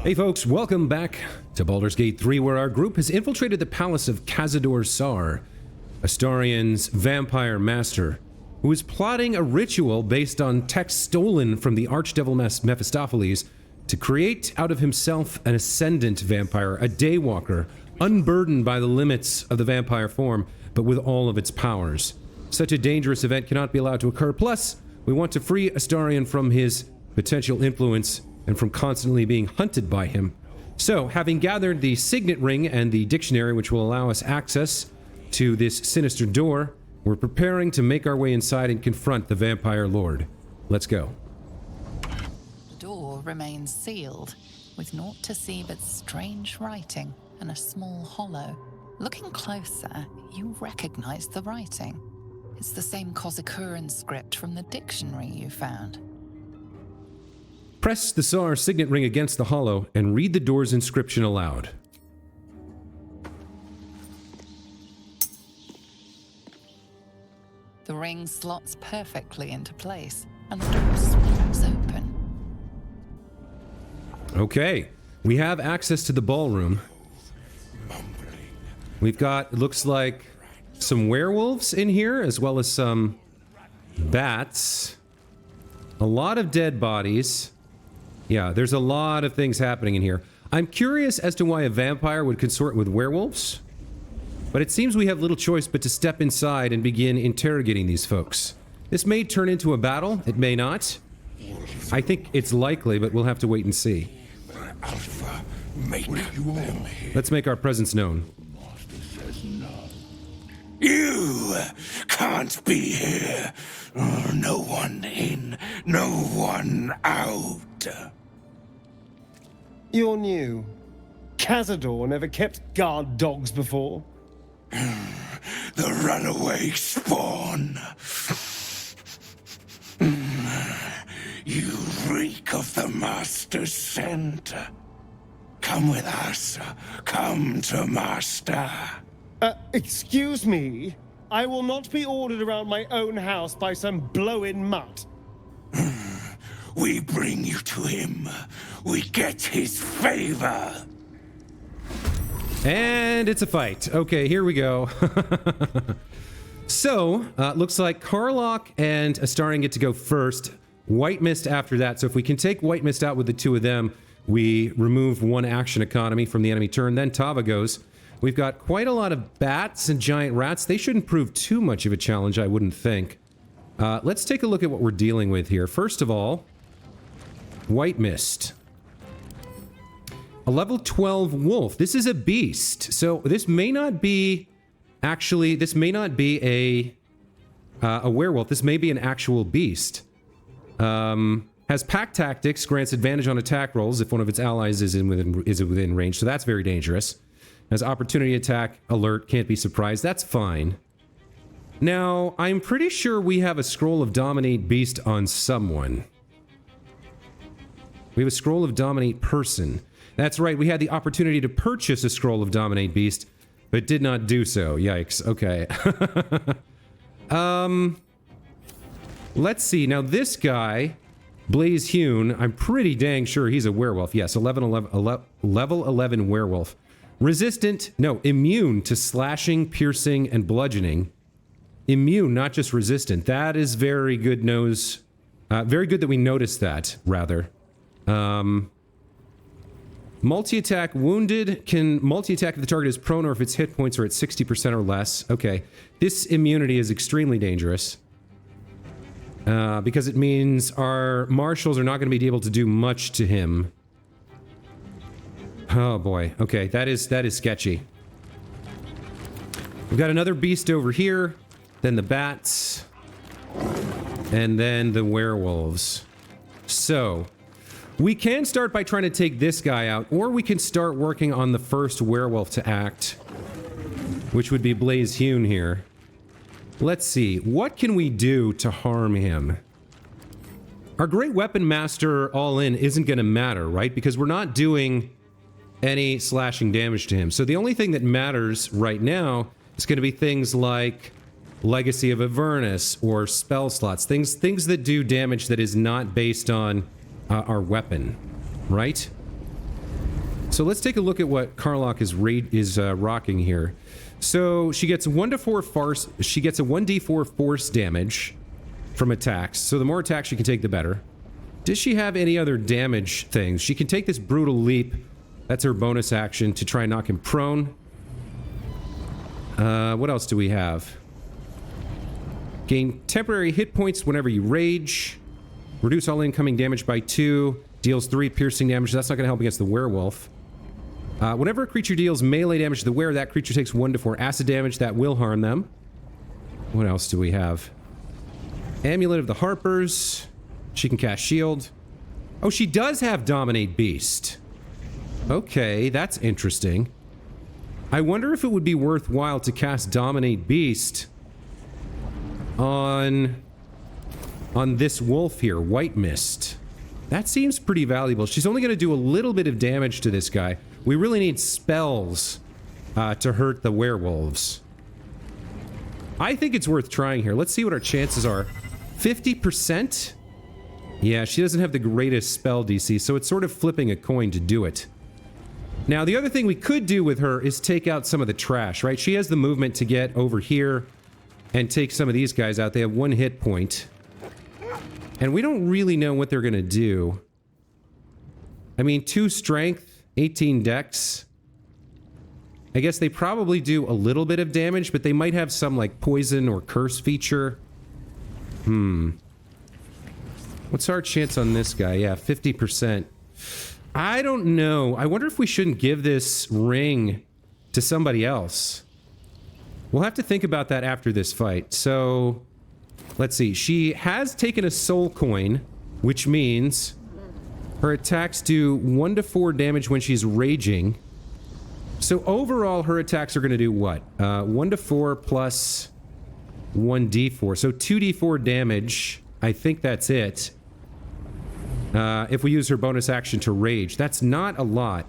Hey folks, welcome back to Baldur's Gate 3, where our group has infiltrated the palace of Cazador Szarr, Astarion's vampire master, who is plotting a ritual based on text stolen from the archdevil Mephistopheles to create out of himself an ascendant vampire, a daywalker, unburdened by the limits of the vampire form, but with all of its powers. Such a dangerous event cannot be allowed to occur. Plus, we want to free Astarion from his potential influence and from constantly being hunted by him. So, having gathered the signet ring and the dictionary which will allow us access to this sinister door, we're preparing to make our way inside and confront the vampire lord. Let's go. The door remains sealed, with naught to see but strange writing and a small hollow. Looking closer, you recognize the writing. It's the same Cazador script from the dictionary you found. Press the Szarr signet ring against the hollow and read the door's inscription aloud. The ring slots perfectly into place, and the door swings open. Okay, we have access to the ballroom. We've got, it looks like, some werewolves in here, as well as some bats. A lot of dead bodies. Yeah, there's a lot of things happening in here. I'm curious as to why a vampire would consort with werewolves, but it seems we have little choice but to step inside and begin interrogating these folks. This may turn into a battle, it may not. I think it's likely, but we'll have to wait and see. Alpha, make you all. Let's make our presence known. You can't be here. No one in, no one out. You're new. Cazador never kept guard dogs before. The runaway spawn. You reek of the Master's scent. Come with us. Come to Master. Excuse me? I will not be ordered around my own house by some blow-in mutt. We bring you to him. We get his favor. And it's a fight. Okay, here we go. So, looks like Karlach and Astarion get to go first. White Mist after that. So if we can take White Mist out with the two of them, we remove one action economy from the enemy turn. Then Tava goes. We've got quite a lot of bats and giant rats. They shouldn't prove too much of a challenge, I wouldn't think. Let's take a look at what we're dealing with here. First of all, White Mist. A level 12 wolf. This is a beast. So this may not be... Actually, this may not be a werewolf. This may be an actual beast. Has pack tactics, grants advantage on attack rolls if one of its allies is within range. So that's very dangerous. Has opportunity attack, alert, can't be surprised. That's fine. Now, I'm pretty sure we have a scroll of Dominate Beast on someone. We have a scroll of Dominate Person. That's right, we had the opportunity to purchase a scroll of Dominate Beast, but did not do so. Yikes, okay. Let's see, now this guy, Blaze Hewn, I'm pretty dang sure he's a werewolf. Yes, level 11 werewolf. Immune to slashing, piercing, and bludgeoning. Immune, not just resistant. That is very good very good that we noticed that, rather. Multi-attack wounded can multi-attack if the target is prone or if its hit points are at 60% or less. Okay. This immunity is extremely dangerous. Because it means our marshals are not going to be able to do much to him. Oh boy. Okay, that is sketchy. We've got another beast over here, then the bats, and then the werewolves. So, we can start by trying to take this guy out, or we can start working on the first werewolf to act, which would be Blaze Hewn here. Let's see, what can we do to harm him? Our Great Weapon Master all-in isn't going to matter, right? Because we're not doing any slashing damage to him. So the only thing that matters right now is going to be things like Legacy of Avernus or spell slots, things that do damage that is not based on our weapon, right? So let's take a look at what Karlach is rocking here. So she gets 1 to 4 force. She gets a 1d4 force damage from attacks. So the more attacks she can take, the better. Does she have any other damage things? She can take this brutal leap. That's her bonus action to try and knock him prone. What else do we have? Gain temporary hit points whenever you rage. Reduce all incoming damage by 2. Deals 3 piercing damage. That's not going to help against the werewolf. Whenever a creature deals melee damage to the wearer, that creature takes 1 to 4 acid damage. That will harm them. What else do we have? Amulet of the Harpers. She can cast shield. Oh, she does have Dominate Beast. Okay, that's interesting. I wonder if it would be worthwhile to cast Dominate Beast on this wolf here, White Mist. That seems pretty valuable. She's only going to do a little bit of damage to this guy. We really need spells to hurt the werewolves. I think it's worth trying here. Let's see what our chances are. 50%? Yeah, she doesn't have the greatest spell DC, so it's sort of flipping a coin to do it. Now, the other thing we could do with her is take out some of the trash, right? She has the movement to get over here and take some of these guys out. They have 1 hit point. And we don't really know what they're going to do. I mean, 2 strength, 18 dex. I guess they probably do a little bit of damage, but they might have some, like, poison or curse feature. What's our chance on this guy? Yeah, 50%. I don't know. I wonder if we shouldn't give this ring to somebody else. We'll have to think about that after this fight. So, let's see. She has taken a soul coin, which means her attacks do 1 to 4 damage when she's raging. So overall, her attacks are going to do what? 1 to 4 plus 1d4. So 2d4 damage. I think that's it. If we use her bonus action to rage. That's not a lot.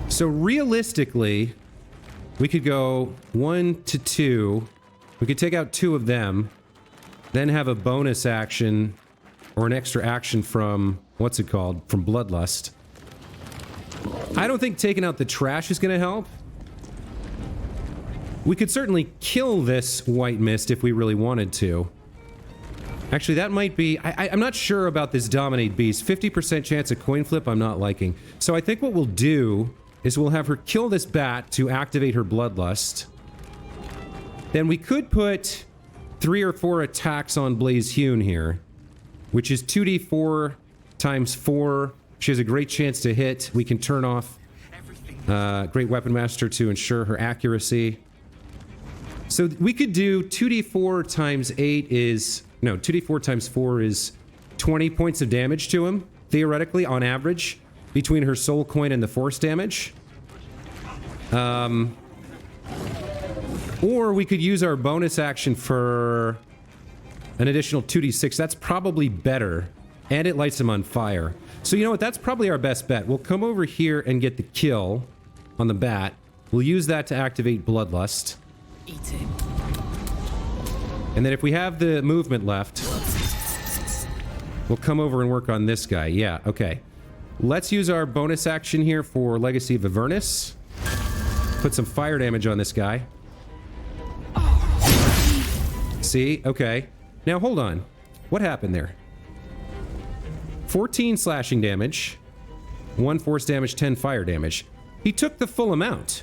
So realistically, we could go 1 to 2. We could take out 2 of them. Then have a bonus action or an extra action from, what's it called? From Bloodlust. I don't think taking out the trash is going to help. We could certainly kill this White Mist if we really wanted to. Actually, that might be... I'm not sure about this Dominate Beast. 50% chance of coin flip I'm not liking. So I think what we'll do is we'll have her kill this bat to activate her Bloodlust. Then we could put 3 or 4 attacks on Blaze Hewn here, which is 2d4 times 4. She has a great chance to hit. We can turn off Great Weapon Master to ensure her accuracy. So we could do 2d4 times 8 is... No, 2d4 times 4 is 20 points of damage to him, theoretically, on average, between her soul coin and the force damage. Or we could use our bonus action for an additional 2d6. That's probably better. And it lights him on fire. So you know what? That's probably our best bet. We'll come over here and get the kill on the bat. We'll use that to activate Bloodlust. Eat it. And then if we have the movement left, we'll come over and work on this guy. Yeah, okay. Let's use our bonus action here for Legacy of Avernus. Put some fire damage on this guy. See? Okay. Now, hold on. What happened there? 14 slashing damage, 1 force damage, 10 fire damage. He took the full amount.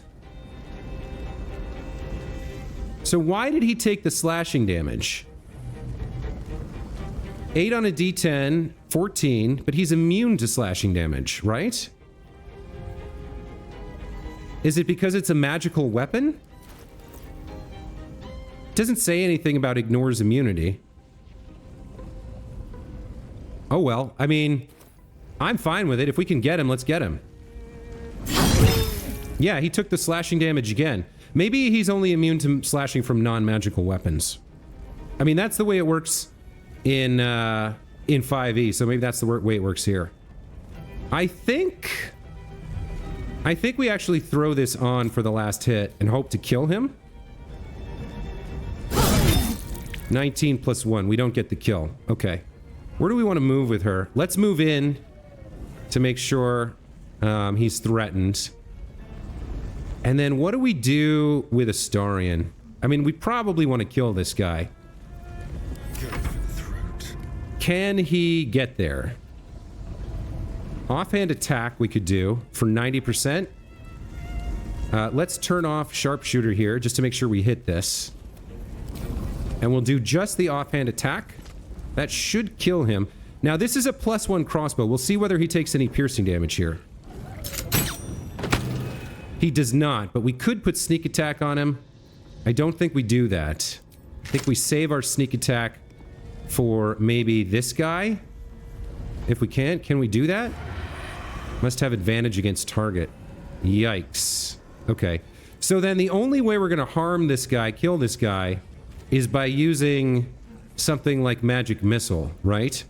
So why did he take the slashing damage? 8 on a d10, 14, but he's immune to slashing damage, right? Is it because it's a magical weapon? Doesn't say anything about ignores immunity. Oh well, I mean, I'm fine with it. If we can get him, let's get him. Yeah, he took the slashing damage again. Maybe he's only immune to slashing from non-magical weapons. I mean, that's the way it works in 5e, so maybe that's the way it works here. I think we actually throw this on for the last hit and hope to kill him. 19 plus 1. We don't get the kill. Okay. Where do we want to move with her? Let's move in to make sure he's threatened. And then what do we do with Astarion? I mean, we probably want to kill this guy. Go for the throat. Can he get there? Offhand attack we could do for 90%. Let's turn off sharpshooter here just to make sure we hit this. And we'll do just the offhand attack. That should kill him. Now, this is a +1 crossbow. We'll see whether he takes any piercing damage here. He does not, but we could put sneak attack on him. I don't think we do that. I think we save our sneak attack for maybe this guy. If we can. Can we do that? Must have advantage against target. Yikes. Okay. So then the only way we're going to harm this guy, kill this guy, is by using something like magic missile, right?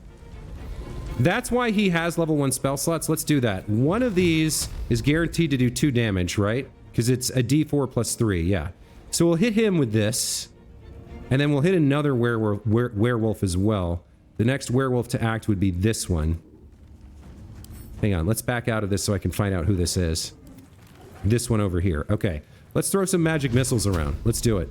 That's why he has level 1 spell slots. Let's do that. One of these is guaranteed to do 2 damage, right? Because it's a d4 plus 3, yeah. So we'll hit him with this, and then we'll hit another werewolf as well. The next werewolf to act would be this one. Hang on, let's back out of this so I can find out who this is. This one over here. Okay, let's throw some magic missiles around. Let's do it.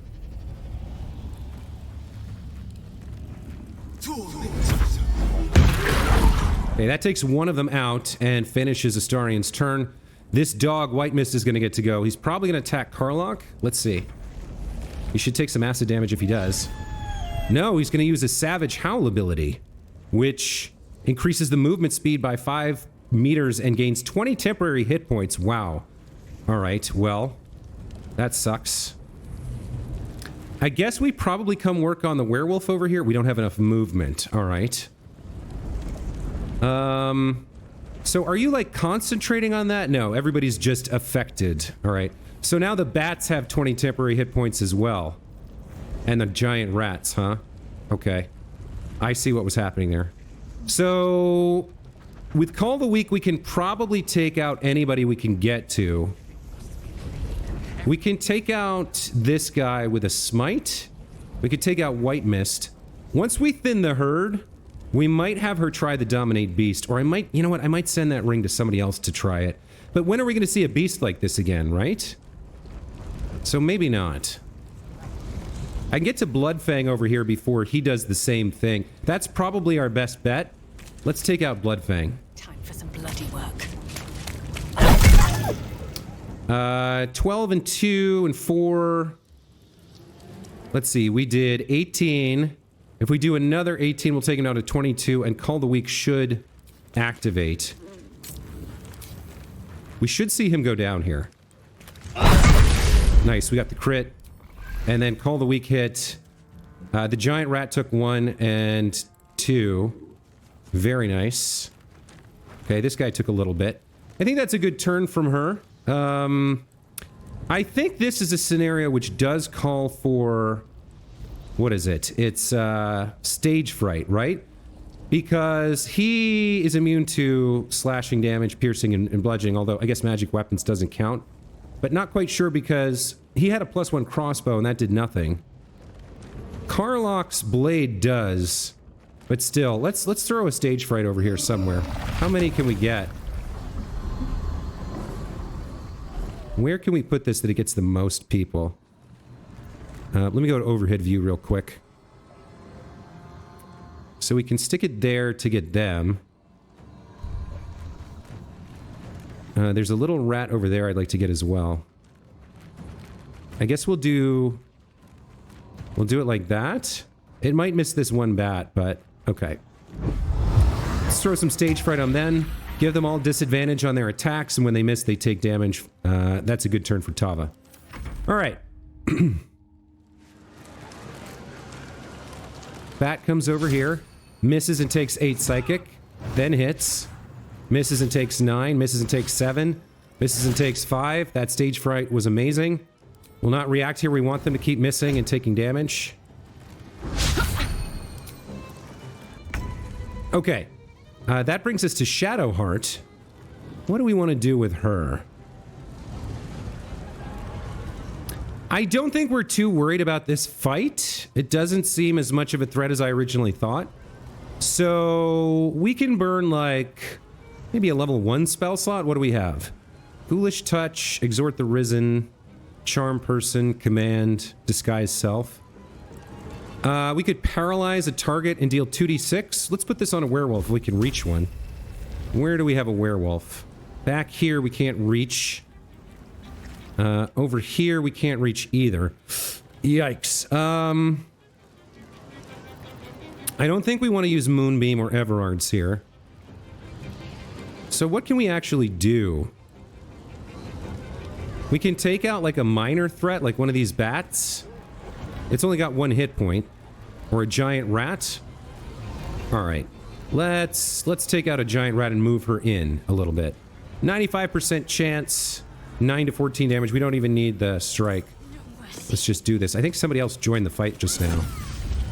Okay, that takes one of them out and finishes Astarion's turn. This dog, White Mist, is going to get to go. He's probably going to attack Karlach. Let's see. He should take some acid damage if he does. No, he's going to use a Savage Howl ability, which increases the movement speed by 5 meters and gains 20 temporary hit points. Wow. All right, well, that sucks. I guess we probably come work on the werewolf over here. We don't have enough movement. All right. So are you like concentrating on that? No, everybody's just affected. All right. So now the bats have 20 temporary hit points as well. And the giant rats, huh? Okay. I see what was happening there. So with Call of the Week, we can probably take out anybody we can get to. We can take out this guy with a smite. We could take out White Mist. Once we thin the herd, we might have her try the Dominate Beast, or I might, you know what, I might send that ring to somebody else to try it. But when are we going to see a beast like this again, right? So maybe not. I can get to Bloodfang over here before he does the same thing. That's probably our best bet. Let's take out Bloodfang. Time for some bloody work. 12 and 2 and 4. Let's see, we did 18. If we do another 18, we'll take him down to 22, and Call the Week should activate. We should see him go down here. Nice, we got the crit. And then Call the Week hit. The giant rat took 1 and 2. Very nice. Okay, this guy took a little bit. I think that's a good turn from her. I think this is a scenario which does call for... What is it? It's stage fright, right? Because he is immune to slashing damage, piercing, and bludgeoning, although I guess magic weapons doesn't count. But not quite sure because he had a +1 crossbow and that did nothing. Karlach's blade does, but still, let's throw a stage fright over here somewhere. How many can we get? Where can we put this that it gets the most people? Let me go to overhead view real quick. So we can stick it there to get them. There's a little rat over there I'd like to get as well. I guess we'll do it like that. It might miss this one bat, but okay. Let's throw some stage fright on them. Give them all disadvantage on their attacks, and when they miss, they take damage. That's a good turn for Tava. All right. Bat comes over here, misses and takes 8 psychic, then hits, misses and takes 9, misses and takes 7, misses and takes 5. That stage fright was amazing. Will not react here. We want them to keep missing and taking damage. Okay. That brings us to Shadowheart. What do we want to do with her? I don't think we're too worried about this fight. It doesn't seem as much of a threat as I originally thought. So we can burn like maybe a level 1 spell slot. What do we have? Foolish Touch, Exhort the Risen, Charm Person, Command, Disguise Self. We could paralyze a target and deal 2d6. Let's put this on a werewolf if we can reach one. Where do we have a werewolf? Back here we can't reach. Over here we can't reach either. Yikes. I don't think we want to use Moonbeam or Everard's here. So what can we actually do? We can take out like a minor threat, like one of these bats. It's only got 1 hit point. Or a giant rat. Alright. Let's take out a giant rat and move her in a little bit. 95% chance. 9 to 14 damage. We don't even need the strike. Let's just do this. I think somebody else joined the fight just now.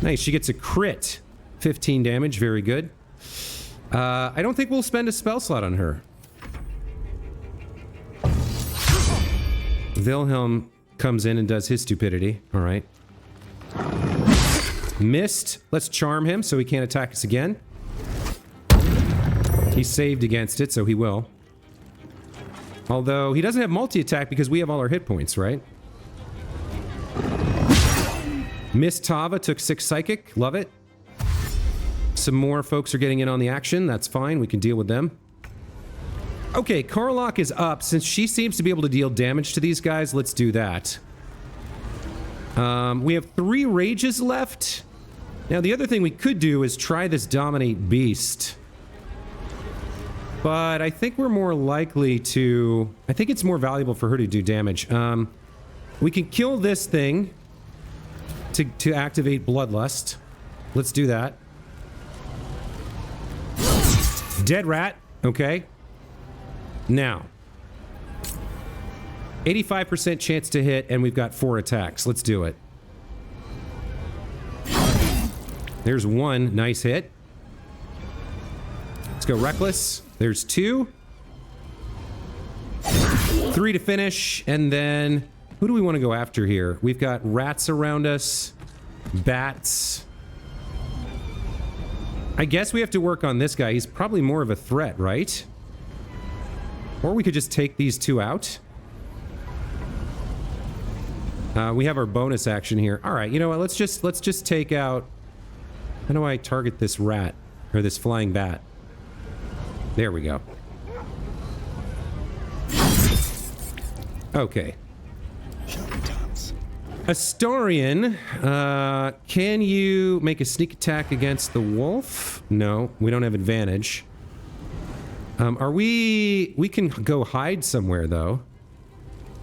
Nice. She gets a crit. 15 damage. Very good. I don't think we'll spend a spell slot on her. Wilhelm comes in and does his stupidity. Alright. Missed. Let's charm him so he can't attack us again. He saved against it, so he will. Although, he doesn't have multi-attack because we have all our hit points, right? Missed Tava, took 6 psychic. Love it. Some more folks are getting in on the action. That's fine. We can deal with them. Okay, Karlach is up. Since she seems to be able to deal damage to these guys, let's do that. We have 3 rages left. Now, the other thing we could do is try this Dominate Beast. But I think we're more likely to... I think it's more valuable for her to do damage. We can kill this thing to activate Bloodlust. Let's do that. Dead rat. Okay. Now. 85% chance to hit, and we've got 4 attacks. Let's do it. There's 1. Nice hit. Let's go Reckless. There's 2. 3 to finish, and then... Who do we want to go after here? We've got rats around us. Bats. I guess we have to work on this guy. He's probably more of a threat, right? Or we could just take these 2 out. We have our bonus action here. All right, you know what? Let's just take out... How do I target this rat? Or this flying bat? There we go. Okay. Astarion, can you make a sneak attack against the wolf? No, we don't have advantage. We can go hide somewhere, though.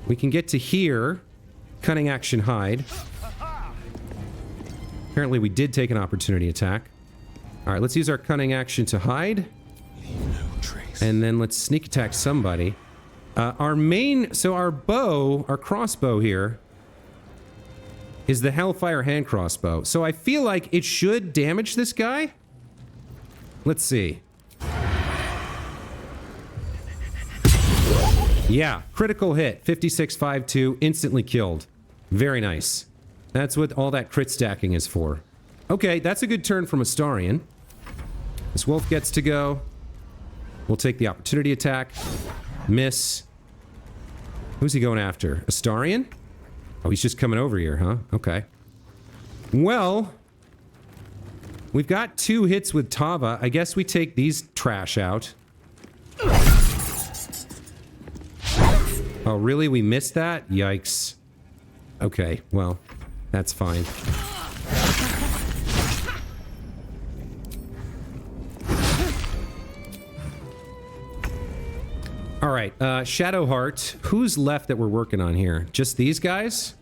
We can get to here. Cunning action hide. Apparently we did take an opportunity attack. Alright, let's use our cunning action to hide. And then let's sneak attack somebody. So our bow, our crossbow here, is the Hellfire hand crossbow. So I feel like it should damage this guy. Let's see. Yeah, critical hit. 5652, instantly killed. Very nice. That's what all that crit stacking is for. Okay, that's a good turn from Astarion. This wolf gets to go. We'll take the opportunity attack. Miss. Who's he going after? Astarion? Oh, he's just coming over here, huh? Okay. Well, we've got 2 hits with Tava. I guess we take these trash out. Oh, really? We missed that? Yikes. Okay, well, that's fine. Alright, Shadowheart. Who's left that we're working on here? Just these guys?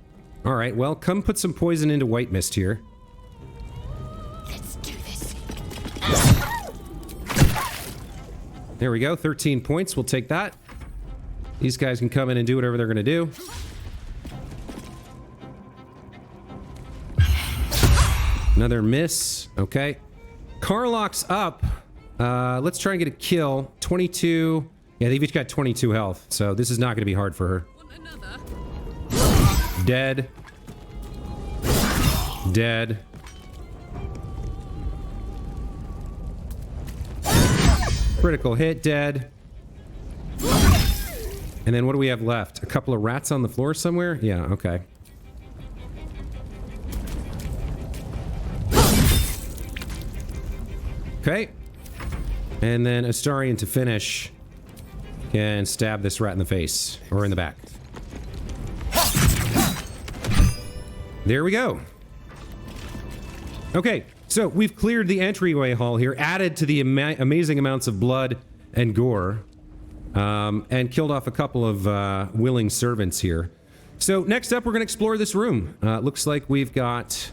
Alright, well, come put some poison into White Mist here. Let's do this. There we go, 13 points. We'll take that. These guys can come in and do whatever they're gonna do. Another miss. Okay. Karlach's up. Let's try and get a kill. 22... Yeah, they've each got 22 health, so this is not going to be hard for her. Dead. Dead. Critical hit, dead. And then what do we have left? A couple of rats on the floor somewhere? Yeah, okay. Okay. And then Astarion to finish can stab this rat in the face. Or in the back. There we go. Okay, so we've cleared the entryway hall here, added to the amazing amounts of blood and gore, and killed off a couple of willing servants here. So next up, we're going to explore this room. Looks like we've got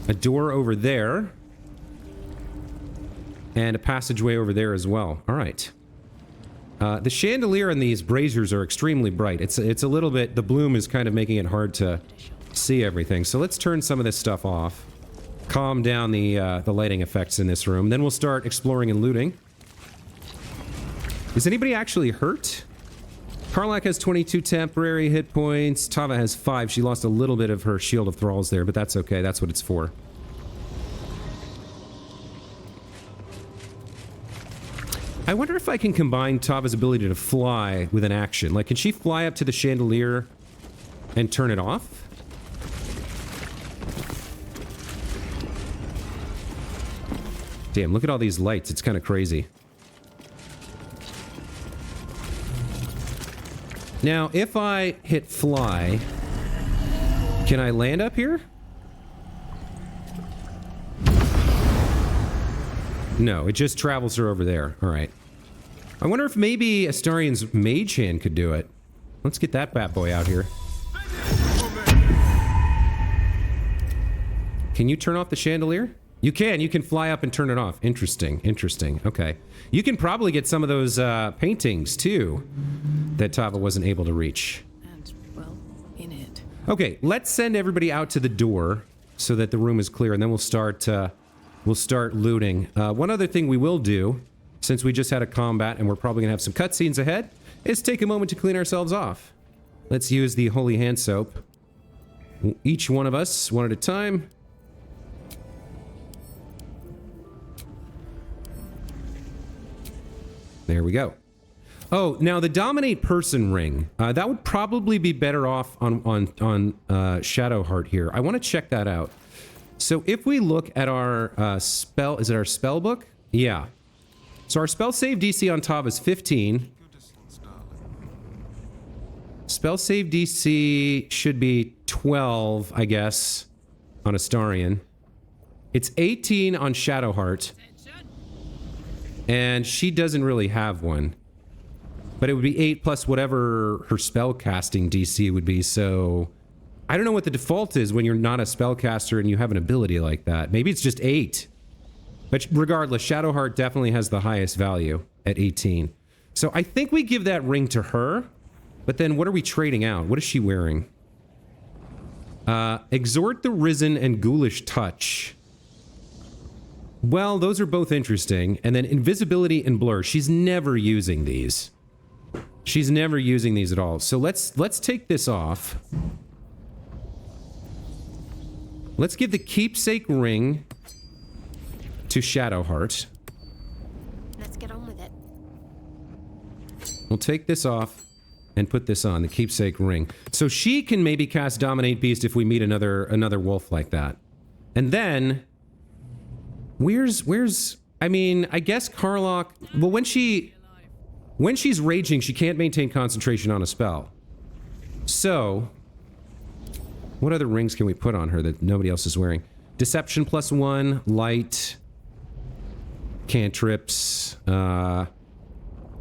a door over there, and a passageway over there as well. All right. The chandelier in these braziers are extremely bright. It's a little bit, the bloom is kind of making it hard to see everything. So let's turn some of this stuff off. Calm down the lighting effects in this room. Then we'll start exploring and looting. Is anybody actually hurt? Karlach has 22 temporary hit points. Tava has 5. She lost a little bit of her Shield of Thralls there, but that's okay. That's what it's for. I wonder if I can combine Tava's ability to fly with an action. Like, can she fly up to the chandelier and turn it off? Damn, look at all these lights. It's kind of crazy. Now, if I hit fly, can I land up here? No, it just travels her over there. All right. I wonder if maybe Astarion's mage hand could do it. Let's get that bad boy out here. Can you turn off the chandelier? You can. You can fly up and turn it off. Interesting. Interesting. Okay. You can probably get some of those paintings, too, that Tava wasn't able to reach. And, well, in it. Okay, let's send everybody out to the door so that the room is clear, and then we'll start looting. One other thing we will do, since we just had a combat and we're probably going to have some cutscenes ahead, is take a moment to clean ourselves off. Let's use the Holy Hand Soap. Each one of us, one at a time. There we go. Oh, now the Dominate Person ring. That would probably be better off on Shadowheart here. I want to check that out. So if we look at our spell... Is it our spell book? Yeah. So our spell save DC on Tava is 15. Spell save DC should be 12, I guess, on Astarion. It's 18 on Shadowheart. And she doesn't really have one. But it would be 8 plus whatever her spell casting DC would be, so... I don't know what the default is when you're not a spellcaster and you have an ability like that. Maybe it's just 8. But regardless, Shadowheart definitely has the highest value at 18. So I think we give that ring to her. But then what are we trading out? What is she wearing? Exhort the Risen and Ghoulish Touch. Well, those are both interesting. And then Invisibility and Blur. She's never using these. She's never using these at all. So let's take this off. Let's give the Keepsake ring to Shadowheart. Let's get on with it. We'll take this off and put this on, the Keepsake ring. So she can maybe cast Dominate Beast if we meet another wolf like that. And then... Where's... I mean, I guess Karlach... Well, when she's raging, she can't maintain concentration on a spell. So... What other rings can we put on her that nobody else is wearing? Deception +1, light, cantrips,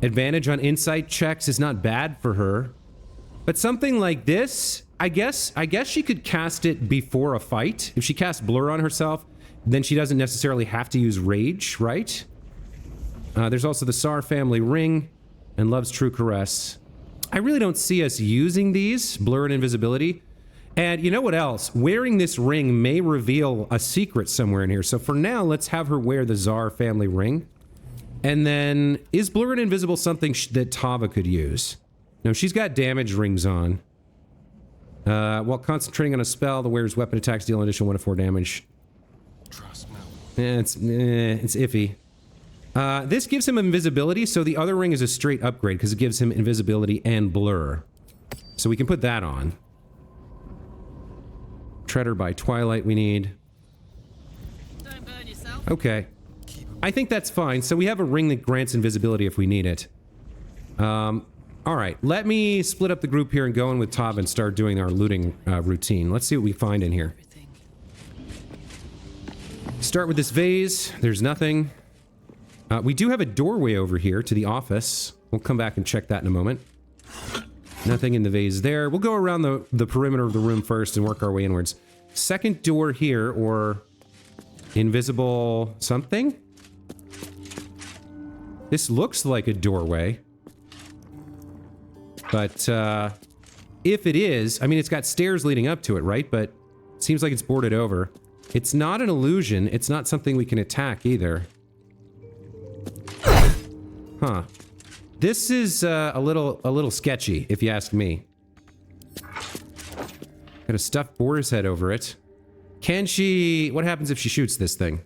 advantage on insight checks is not bad for her. But something like this, I guess she could cast it before a fight. If she casts Blur on herself, then she doesn't necessarily have to use Rage, right? There's also the Szarr family ring and Love's True Caress. I really don't see us using these, Blur and Invisibility. And you know what else? Wearing this ring may reveal a secret somewhere in here. So for now, let's have her wear the Szarr family ring. And then, is Blur and Invisible something that Tava could use? No, she's got damage rings on. While concentrating on a spell, the wearer's weapon attacks deal an additional 1 to 4 damage. Trust me. It's iffy. This gives him invisibility, so the other ring is a straight upgrade because it gives him invisibility and blur. So we can put that on. Treader by Twilight we need. Don't burn yourself. Okay. I think that's fine. So we have a ring that grants invisibility if we need it. Alright, let me split up the group here and go in with Tav and start doing our looting routine. Let's see what we find in here. Start with this vase. There's nothing. We do have a doorway over here to the office. We'll come back and check that in a moment. Nothing in the vase there. We'll go around the perimeter of the room first and work our way inwards. Second door here, or invisible something? This looks like a doorway. But, if it is, I mean, it's got stairs leading up to it, right? But it seems like it's boarded over. It's not an illusion. It's not something we can attack either. Huh. This is a little sketchy, if you ask me. Got a stuffed boar's head over it. Can she... What happens if she shoots this thing?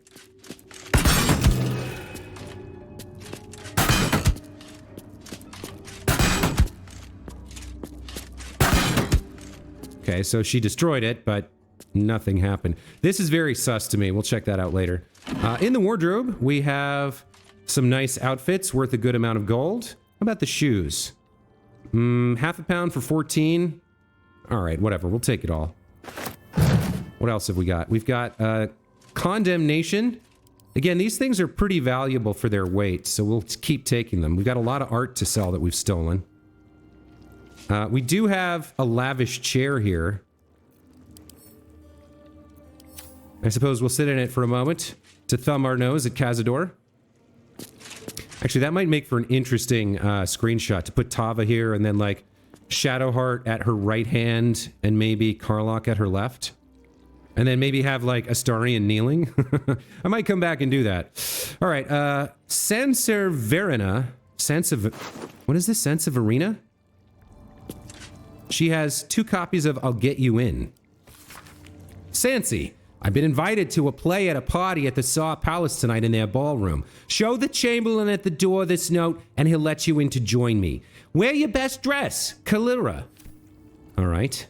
Okay, so she destroyed it, but nothing happened. This is very sus to me. We'll check that out later. In the wardrobe, we have some nice outfits worth a good amount of gold. How about the shoes? Half a pound for 14. All right, whatever. We'll take it all. What else have we got? We've got Condemnation. Again, these things are pretty valuable for their weight, so we'll keep taking them. We've got a lot of art to sell that we've stolen. We do have a lavish chair here. I suppose we'll sit in it for a moment to thumb our nose at Cazador. Actually, that might make for an interesting screenshot to put Tava here and then, like, Shadowheart at her right hand and maybe Karlach at her left. And then maybe have, like, Astarion kneeling. I might come back and do that. All right, Sanseverina. What is this? Sanseverina? She has 2 copies of I'll Get You In. Sansi, I've been invited to a play at a party at the Saw Palace tonight in their ballroom. Show the Chamberlain at the door this note, and he'll let you in to join me. Wear your best dress, Kalira. All right.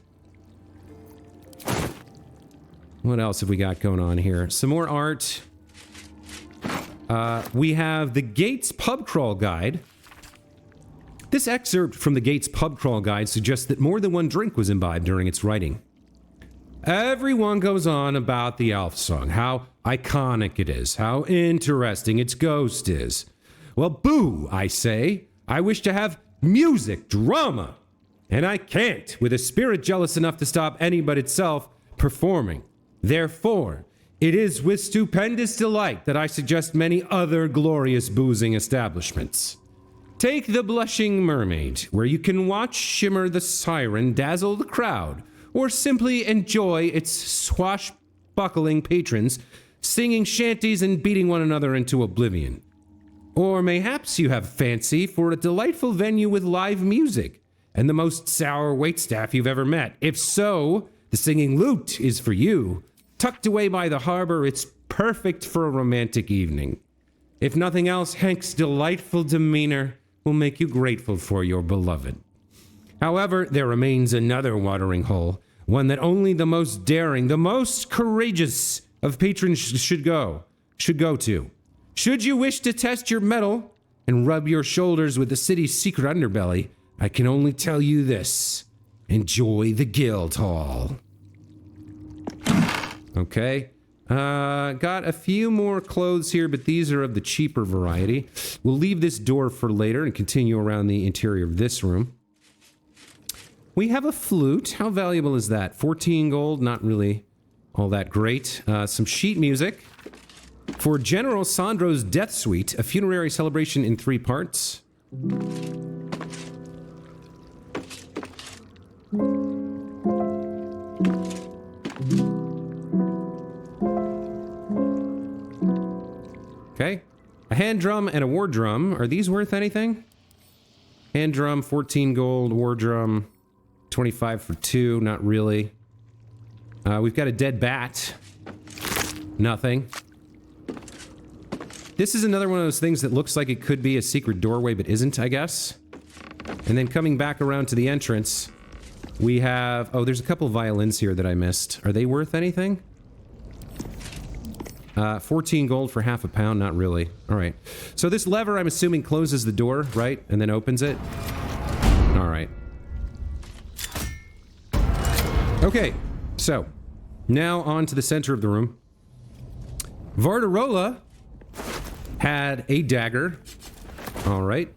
What else have we got going on here? Some more art. We have the Gates Pub Crawl Guide. This excerpt from the Gates Pub Crawl Guide suggests that more than one drink was imbibed during its writing. Everyone goes on about the elf song, how iconic it is, how interesting its ghost is. Well, boo, I say. I wish to have music, drama. And I can't, with a spirit jealous enough to stop any but itself performing. Therefore, it is with stupendous delight that I suggest many other glorious boozing establishments. Take the Blushing Mermaid, where you can watch Shimmer the Siren dazzle the crowd, or simply enjoy its swashbuckling patrons singing shanties and beating one another into oblivion. Or mayhaps you have fancy for a delightful venue with live music and the most sour waitstaff you've ever met. If so, the Singing Lute is for you. Tucked away by the harbor, it's perfect for a romantic evening. If nothing else, Hank's delightful demeanor will make you grateful for your beloved. However, there remains another watering hole, one that only the most daring, the most courageous of patrons should go to. Should you wish to test your mettle and rub your shoulders with the city's secret underbelly, I can only tell you this. Enjoy the guild hall. Okay. Got a few more clothes here, but these are of the cheaper variety. We'll leave this door for later and continue around the interior of this room. We have a flute. How valuable is that? 14 gold, not really all that great. Some sheet music. For General Sandro's Death Suite, a funerary celebration in 3 parts. Okay. A hand drum and a war drum. Are these worth anything? Hand drum, 14 gold. War drum, 25 for 2. Not really. We've got a dead bat. Nothing. this is another one of those things that looks like it could be a secret doorway, but isn't, I guess. And then coming back around to the entrance, we have... Oh, there's a couple violins here that I missed. Are they worth anything? 14 gold for half a pound? Not really. All right. So this lever, I'm assuming, closes the door, right? And then opens it? All right. Okay. So, now on to the center of the room. Vardarola had a dagger. All right.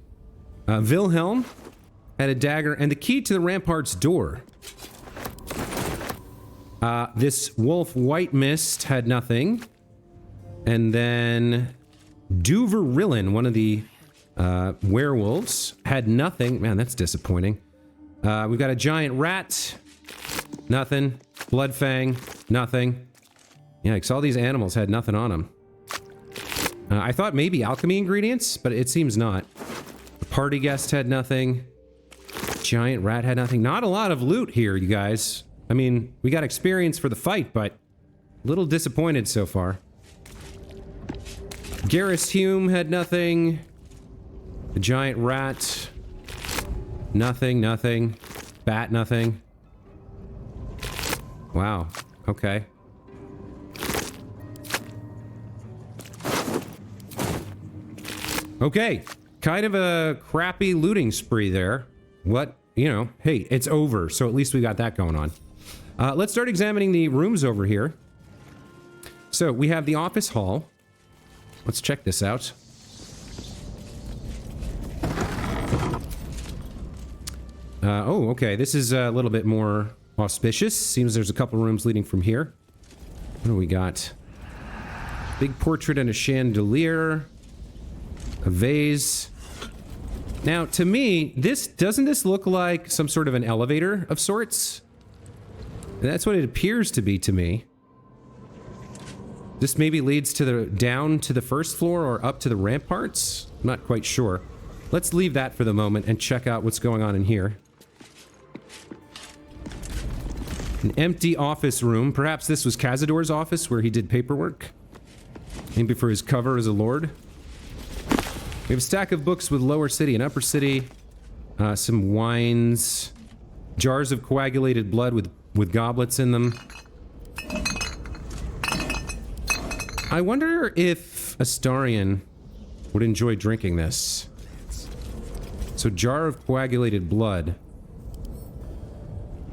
Wilhelm had a dagger and the key to the rampart's door. This wolf White Mist had nothing. And then Duverillin, one of the werewolves, had nothing. Man, that's disappointing. We've got a giant rat. Nothing. Bloodfang. Nothing. Yikes, all these animals had nothing on them. I thought maybe alchemy ingredients, but it seems not. The party guest had nothing. Giant rat had nothing. Not a lot of loot here, you guys. I mean, we got experience for the fight, but a little disappointed so far. Garrus Hume had nothing. The giant rat. Nothing, nothing. Bat, nothing. Wow. Okay. Okay. Kind of a crappy looting spree there. What? You know, hey, it's over, so at least we got that going on. Let's start examining the rooms over here. So, we have the office hall. Let's check this out. Oh, okay. This is a little bit more auspicious. Seems there's a couple rooms leading from here. What do we got? Big portrait and a chandelier. A vase. Now, to me, doesn't this look like some sort of an elevator of sorts? That's what it appears to be to me. This maybe leads to down to the first floor or up to the ramparts? I'm not quite sure. Let's leave that for the moment and check out what's going on in here. An empty office room. Perhaps this was Cazador's office where he did paperwork. Maybe for his cover as a lord. We have a stack of books with Lower City and Upper City. Some wines. Jars of coagulated blood with goblets in them. I wonder if Astarion would enjoy drinking this. So, jar of coagulated blood.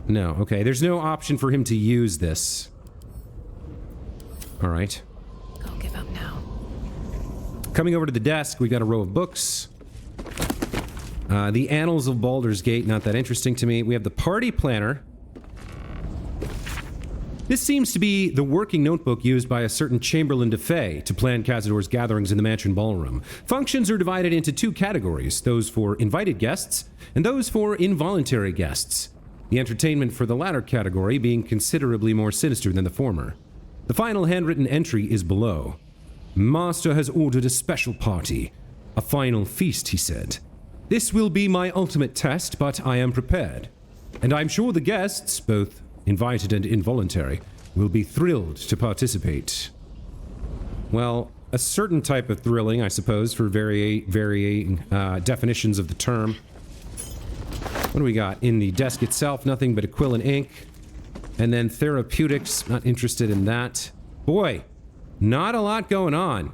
No, okay. There's no option for him to use this. Alright. Can't give up now. Coming over to the desk, we got a row of books. The Annals of Baldur's Gate, not that interesting to me. We have the Party Planner. This seems to be the working notebook used by a certain Chamberlain de Fay to plan Cazador's gatherings in the mansion ballroom. Functions are divided into two categories, those for invited guests and those for involuntary guests. The entertainment for the latter category being considerably more sinister than the former. The final handwritten entry is below. Master has ordered a special party. A final feast, he said. This will be my ultimate test, but I am prepared. And I'm sure the guests, both invited and involuntary, will be thrilled to participate. Well, a certain type of thrilling, I suppose, for varying definitions of the term. What do we got? In the desk itself, nothing but a quill and ink. And then therapeutics, not interested in that. Boy, not a lot going on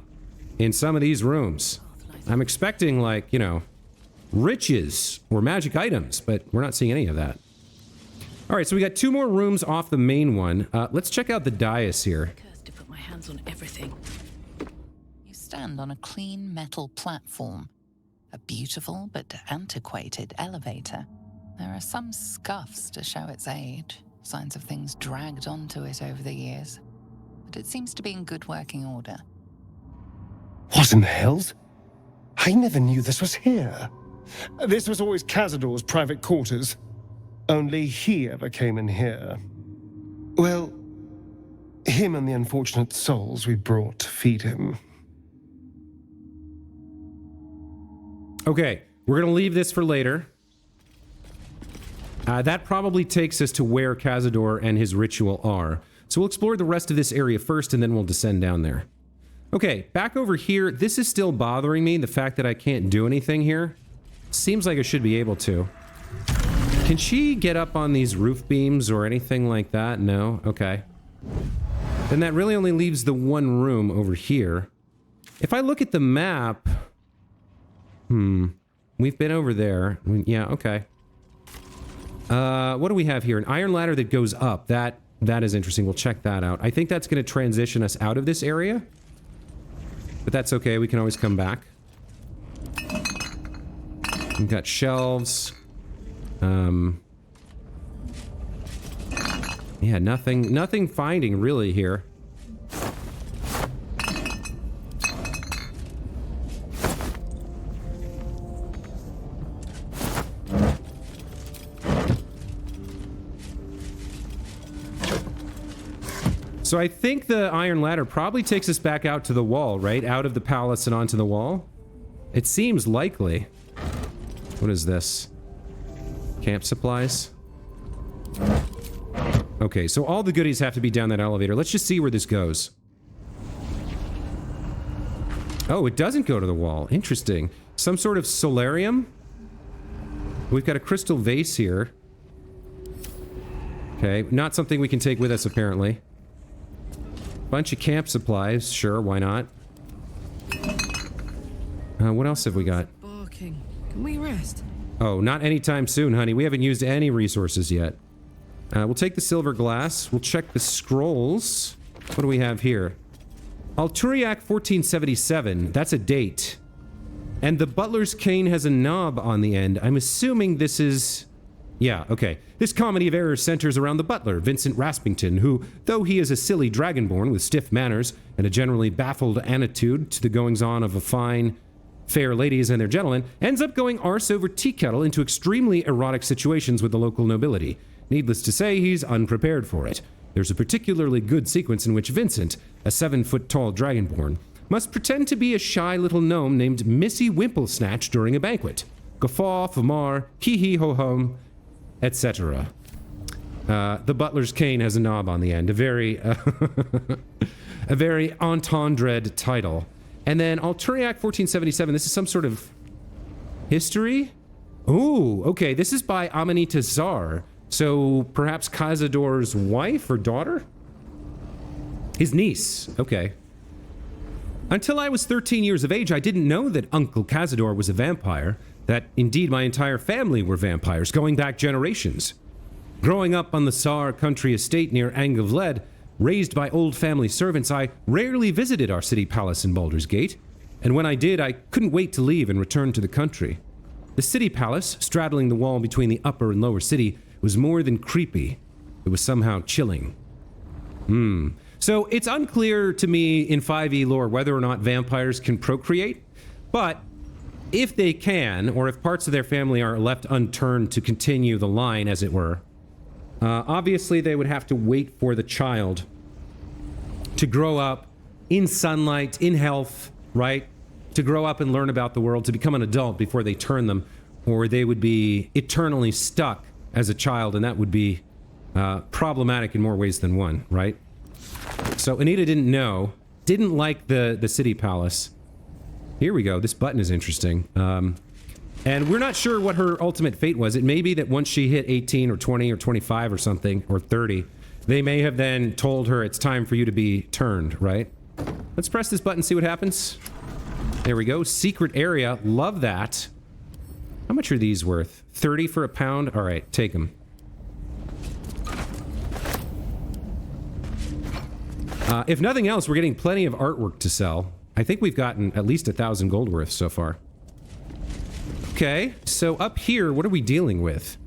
in some of these rooms. I'm expecting, like, you know, riches or magic items, but we're not seeing any of that. All right, so we got two more rooms off the main one. Let's check out the dais here. Cursed to put my hands on everything. You stand on a clean metal platform. A beautiful but antiquated elevator. There are some scuffs to show its age, signs of things dragged onto it over the years. But it seems to be in good working order. What in the hells? I never knew this was here. This was always Cazador's private quarters. Only he ever came in here. Well, him and the unfortunate souls we brought to feed him. Okay, we're gonna leave this for later. That probably takes us to where Cazador and his ritual are. So we'll explore the rest of this area first, and then we'll descend down there. Okay, back over here. This is still bothering me, the fact that I can't do anything here. Seems like I should be able to. Can she get up on these roof beams or anything like that? No? Okay. Then that really only leaves the one room over here. If I look at the map... We've been over there. Yeah, okay. What do we have here? An iron ladder that goes up. That is interesting. We'll check that out. I think that's going to transition us out of this area. But that's okay. We can always come back. We've got shelves. Yeah, nothing finding really here. So I think the iron ladder probably takes us back out to the wall, right? Out of the palace and onto the wall. It seems likely. What is this? Camp supplies? Okay, so all the goodies have to be down that elevator. Let's just see where this goes. Oh, it doesn't go to the wall. Interesting. Some sort of solarium? We've got a crystal vase here. Okay, not something we can take with us, apparently. Bunch of camp supplies. Sure, why not? What else have we got? Barking. Can we rest? Oh, not anytime soon, honey. We haven't used any resources yet. We'll take the silver glass. We'll check the scrolls. What do we have here? Alturiac 1477. That's a date. And the butler's cane has a knob on the end. I'm assuming this is... Yeah, okay. This comedy of errors centers around the butler, Vincent Raspington, who, though he is a silly dragonborn with stiff manners and a generally baffled attitude to the goings-on of a fine, fair ladies and their gentlemen, ends up going arse over tea kettle into extremely erotic situations with the local nobility. Needless to say, he's unprepared for it. There's a particularly good sequence in which Vincent, a 7-foot-tall dragonborn, must pretend to be a shy little gnome named Missy Wimplesnatch during a banquet. Guffaw, famar, hee-hee-ho-hum, etc. The butler's cane has a knob on the end. A very entendred title. And then Alturiac 1477. This is some sort of history? Ooh, okay. This is by Amanita Szarr. So perhaps Cazador's wife or daughter? His niece. Okay. Until I was 13 years of age, I didn't know that Uncle Cazador was a vampire. That indeed my entire family were vampires, going back generations. Growing up on the Szarr country estate near Angevled, raised by old family servants, I rarely visited our city palace in Baldur's Gate, and when I did, I couldn't wait to leave and return to the country. The city palace, straddling the wall between the upper and lower city, was more than creepy. It was somehow chilling. So it's unclear to me in 5e lore whether or not vampires can procreate, but if they can, or if parts of their family are left unturned to continue the line, as it were, obviously they would have to wait for the child to grow up in sunlight, in health, right? To grow up and learn about the world, to become an adult before they turn them, or they would be eternally stuck as a child, and that would be problematic in more ways than one, right? So Anita didn't know, didn't like the city palace. Here we go. This button is interesting. And we're not sure what her ultimate fate was. It may be that once she hit 18 or 20 or 25 or something, or 30, they may have then told her it's time for you to be turned, right? Let's press this button, see what happens. There we go. Secret area. Love that. How much are these worth? 30 for a pound? All right, take them. If nothing else, we're getting plenty of artwork to sell. I think we've gotten at least 1,000 gold worth so far. Okay, so up here, what are we dealing with?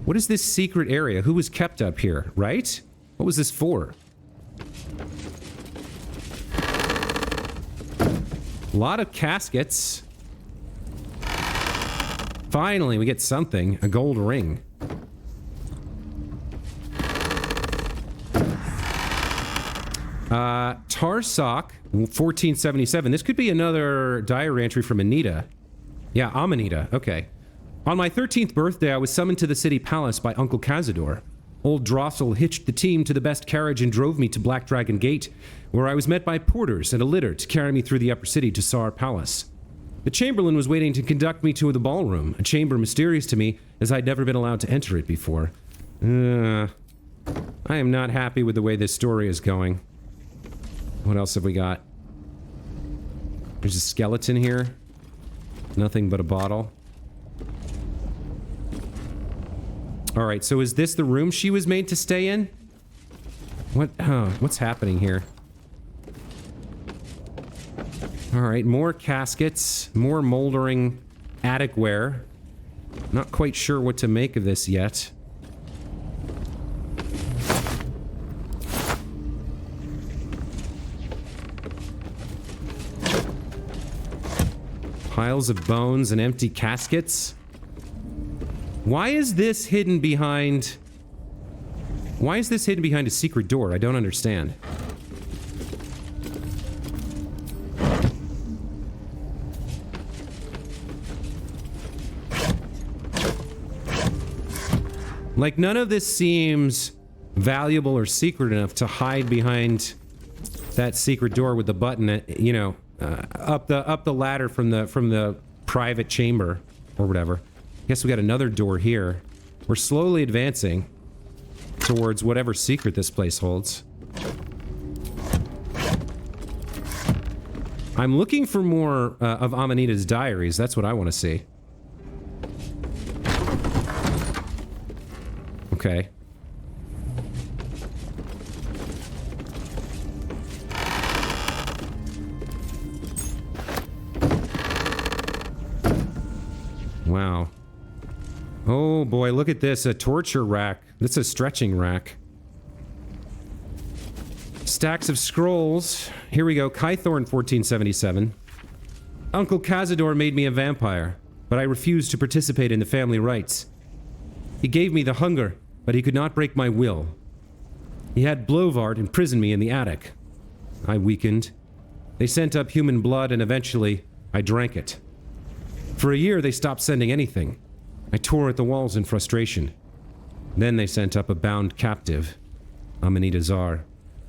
What is this secret area? Who was kept up here, right? What was this for? A lot of caskets. Finally, we get something. A gold ring. Tarsock, 1477. This could be another diary entry from Anita. Yeah, Amanita. Okay. On my 13th birthday, I was summoned to the city palace by Uncle Cazador. Old Drossel hitched the team to the best carriage and drove me to Black Dragon Gate, where I was met by porters and a litter to carry me through the upper city to Szarr Palace. The Chamberlain was waiting to conduct me to the ballroom, a chamber mysterious to me as I'd never been allowed to enter it before. I am not happy with the way this story is going. What else have we got? There's a skeleton here. Nothing but a bottle. Alright, so is this the room she was made to stay in? What's happening here? Alright, more caskets, more moldering attic ware. Not quite sure what to make of this yet. Piles of bones and empty caskets. Why is this hidden behind... Why is this hidden behind a secret door? I don't understand. Like, none of this seems valuable or secret enough to hide behind that secret door with the button, you know, up the ladder from the private chamber or whatever. Guess we got another door here. We're slowly advancing towards whatever secret this place holds. I'm looking for more of Amanita's diaries. That's what I want to see. Okay. Wow. Oh boy, look at this. A torture rack. That's a stretching rack. Stacks of scrolls. Here we go. Kythorn 1477. Uncle Cazador made me a vampire, but I refused to participate in the family rites. He gave me the hunger, but he could not break my will. He had Blovard imprison me in the attic. I weakened. They sent up human blood, and eventually, I drank it. For a year, they stopped sending anything. I tore at the walls in frustration. Then they sent up a bound captive, Amanita Szarr.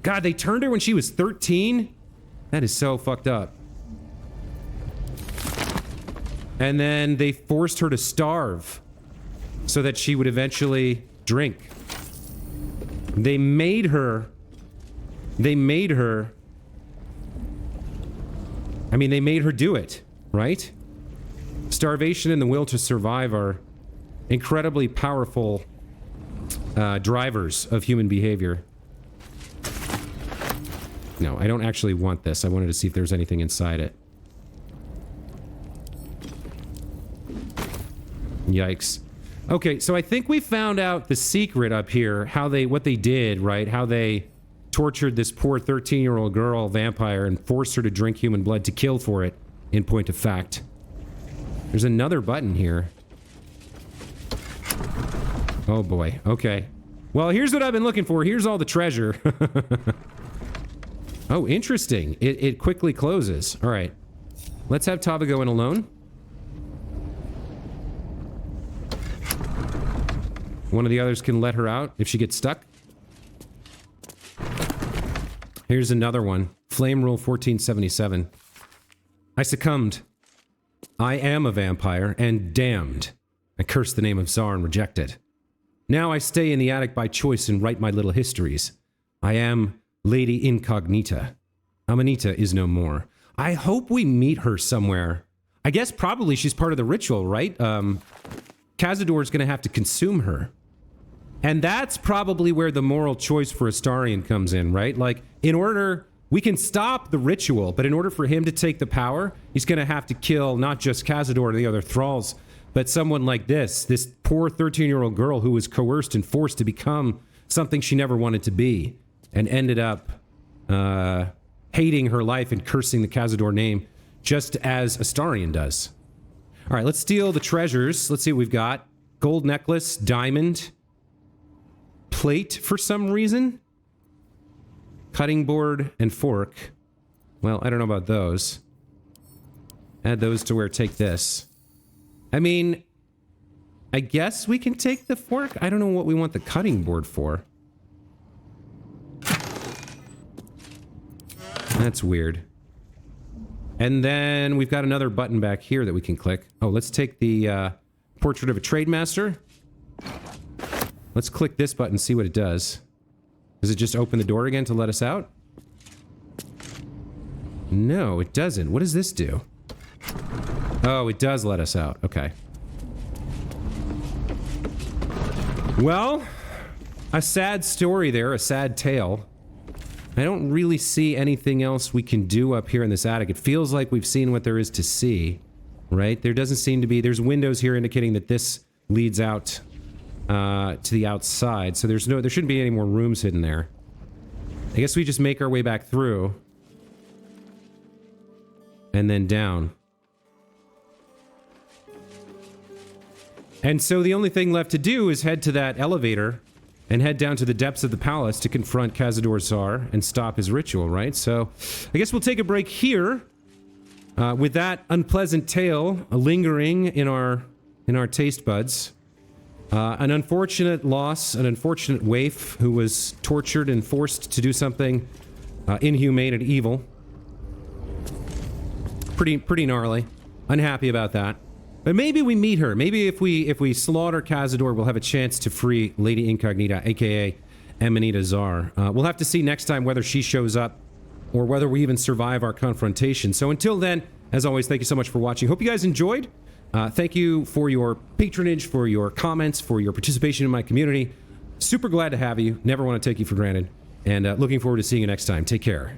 God, they turned her when she was 13? That is so fucked up. And then they forced her to starve so that she would eventually drink. They made her... I mean, they made her do it, right? Starvation and the will to survive are incredibly powerful drivers of human behavior. No, I don't actually want this. I wanted to see if there's anything inside it. Yikes. Okay, so I think we found out the secret up here, what they did, right? How they tortured this poor 13-year-old girl vampire and forced her to drink human blood to kill for it, in point of fact. There's another button here. Oh boy, okay. Well, here's what I've been looking for. Here's all the treasure. Oh, interesting. It quickly closes. All right. Let's have Tava go in alone. One of the others can let her out if she gets stuck. Here's another one. Flame Rule 1477. I succumbed. I am a vampire, and damned. I curse the name of Szarr and reject it. Now I stay in the attic by choice and write my little histories. I am Lady Incognita. Amanita is no more. I hope we meet her somewhere. I guess probably she's part of the ritual, right? Cazador's gonna have to consume her. And that's probably where the moral choice for Astarion comes in, right? Like, we can stop the ritual, but in order for him to take the power, he's gonna have to kill not just Cazador and the other thralls, but someone like this poor 13-year-old girl who was coerced and forced to become something she never wanted to be, and ended up hating her life and cursing the Cazador name, just as Astarion does. All right, let's steal the treasures. Let's see what we've got. Gold necklace, diamond, plate for some reason, cutting board, and fork. Well, I don't know about those. Add those to where take this. I mean, I guess we can take the fork. I don't know what we want the cutting board for. That's weird. And then we've got another button back here that we can click. Oh, let's take the portrait of a trade master. Let's click this button, see what it does. Does it just open the door again to let us out? No, it doesn't. What does this do? Oh, it does let us out. Okay. Well, a sad story there, a sad tale. I don't really see anything else we can do up here in this attic. It feels like we've seen what there is to see, right? There doesn't seem to be... There's windows here indicating that this leads out to the outside, so there shouldn't be any more rooms hidden there. I guess we just make our way back through. And then down. And so the only thing left to do is head to that elevator and head down to the depths of the palace to confront Cazador Szarr and stop his ritual, right? So I guess we'll take a break here with that unpleasant tale lingering in our taste buds. An unfortunate loss, an unfortunate waif who was tortured and forced to do something inhumane and evil. Pretty gnarly. Unhappy about that. But maybe we meet her. Maybe if we slaughter Cazador, we'll have a chance to free Lady Incognita, aka Amanita Szarr. We'll have to see next time whether she shows up or whether we even survive our confrontation. So until then, as always, thank you so much for watching. Hope you guys enjoyed. Thank you for your patronage, for your comments, for your participation in my community. Super glad to have you. Never want to take you for granted. And looking forward to seeing you next time. Take care.